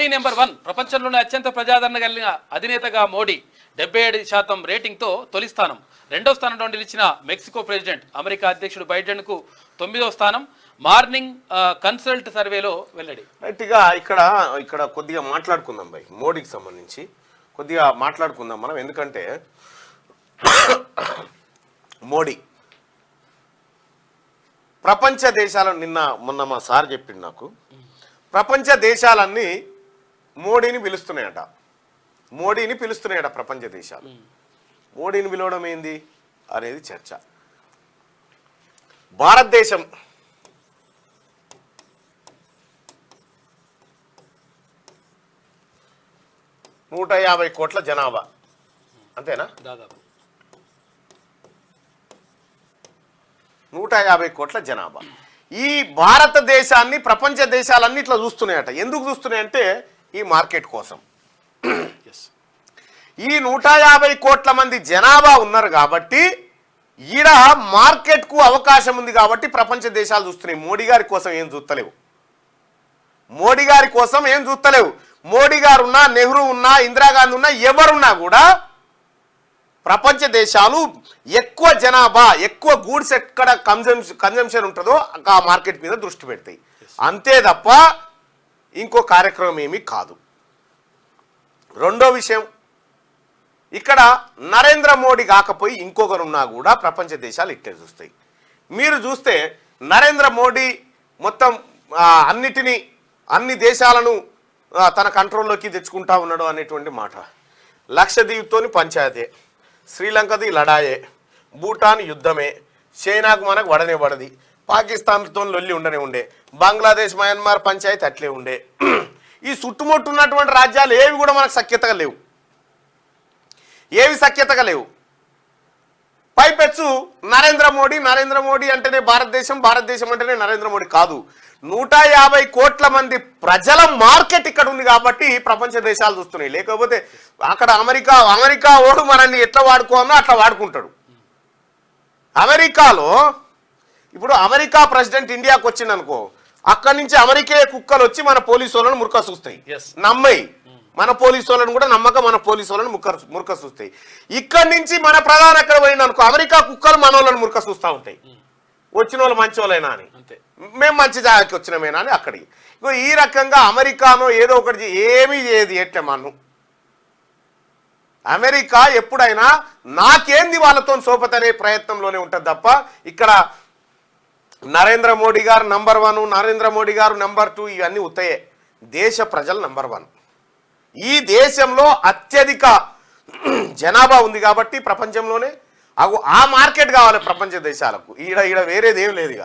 Modi number 1 ప్రపంచంలోనే అత్యంత ప్రజాదరణ కలిగిన అధినేతగా మోడీ 77% రేటింగ్తో తొలి స్థానం. రెండో స్థానంలో నిలిచిన మెక్సికో ప్రెసిడెంట్ అమెరికా అధ్యక్షుడు బైడెన్కు 9వ స్థానం. మార్నింగ్ కన్సల్ట్ సర్వేలో వెల్లడి. రైట్గా ఇక్కడ కొద్దిగా మాట్లాడుకుందాం భయ్, మోడీకి సంబంధించి కొద్దిగా మాట్లాడుకుందాం మనం. ఎందుకంటే మోడీ ప్రపంచ దేశాలను మొన్న మా సార్ చెప్పిండు నాకు, ప్రపంచ దేశాలన్నీ మోడీని పిలుస్తున్నాయట. ప్రపంచ దేశాలు మోడీని పిలవడం ఏంది అనేది చర్చ. భారతదేశం $150 కోట్ల జనాభా, అంతేనా? దాదాపు 150 కోట్ల జనాభా. ఈ భారతదేశాన్ని ప్రపంచ దేశాలన్నీ ఇట్లా చూస్తున్నాయట. ఎందుకు చూస్తున్నాయంటే ఈ మార్కెట్ కోసం. ఈ 150 కోట్ల మంది జనాభా ఉన్నారు కాబట్టి ఈడ మార్కెట్కు అవకాశం ఉంది కాబట్టి ప్రపంచ దేశాలు చూస్తున్నాయి. మోడీ గారి కోసం ఏం చూస్తలేవు. మోడీ గారు ఉన్నా, నెహ్రూ ఉన్నా, ఇందిరాగాంధీ ఉన్నా, ఎవరున్నా కూడా ప్రపంచ దేశాలు ఎక్కువ జనాభా, ఎక్కువ గూడ్స్ ఎక్కడ కన్జంప్షన్ ఉంటుందో ఆ మార్కెట్ మీద దృష్టి పెడతాయి. అంతే తప్ప ఇంకో కార్యక్రమం ఏమీ కాదు. రెండో విషయం, ఇక్కడ నరేంద్ర మోడీ కాకపోయి ఇంకొకరున్నా కూడా ప్రపంచ దేశాలు ఇట్టే చూస్తాయి. మీరు చూస్తే నరేంద్ర మోడీ మొత్తం అన్ని దేశాలను తన కంట్రోల్లోకి తెచ్చుకుంటా ఉన్నాడు అనేటువంటి మాట. లక్షద్వీప్తోని పంచాయతే, శ్రీలంకది లడాయే, భూటాన్ యుద్ధమే, చైనాకు మనకు వడనే పడది, పాకిస్తాన్తో లొల్లి ఉండే, బంగ్లాదేశ్ మయన్మార్ పంచాయతీ అట్లే ఉండే. ఈ చుట్టుముట్టు ఉన్నటువంటి రాజ్యాలు ఏవి కూడా మనకు సఖ్యతగా లేవు. పైపెచ్చు నరేంద్ర మోడీ అంటేనే భారతదేశం అంటేనే నరేంద్ర మోడీ కాదు. 150 కోట్ల మంది ప్రజల మార్కెట్ ఇక్కడ ఉంది కాబట్టి ప్రపంచ దేశాలు చూస్తున్నాయి. లేకపోతే అక్కడ అమెరికా ఓడు మనల్ని ఎట్లా వాడుకోవాలో అట్లా వాడుకుంటాడు. అమెరికాలో ఇప్పుడు అమెరికా ప్రెసిడెంట్ ఇండియాకి వచ్చిందనుకో, అక్కడి నుంచి అమెరికా కుక్కలు వచ్చి మన పోలీసు వాళ్ళను మురక చూస్తాయి. నమ్మయి మన పోలీసు వాళ్ళని కూడా నమ్మక మన పోలీసు వాళ్ళని మురక చూస్తాయి. ఇక్కడి నుంచి మన ప్రధాని ఎక్కడ పోయింది అనుకో, అమెరికా కుక్కలు మన వాళ్ళని మురక చూస్తూ ఉంటాయి. వచ్చిన వాళ్ళు మంచి వాళ్ళైనా అని, మేము మంచి జాగాకి వచ్చినమేనా అని అక్కడికి. ఈ రకంగా అమెరికానో ఏదో ఒకటి ఏమీ చేయదు. ఎట్లా మనం అమెరికా ఎప్పుడైనా నాకేంది వాళ్ళతో సోపతనే ప్రయత్నంలోనే ఉంటుంది తప్ప ఇక్కడ నరేంద్ర మోడీ గారు నంబర్ 1, నరేంద్ర మోడీ గారు నంబర్ 2 ఇవన్నీ ఉత్తయే. దేశ ప్రజలు నంబర్ 1. ఈ దేశంలో అత్యధిక జనాభా ఉంది కాబట్టి ప్రపంచంలోనే ఆ మార్కెట్ కావాలి ప్రపంచ దేశాలకు. ఈడ వేరేది ఏం లేదు ఇక.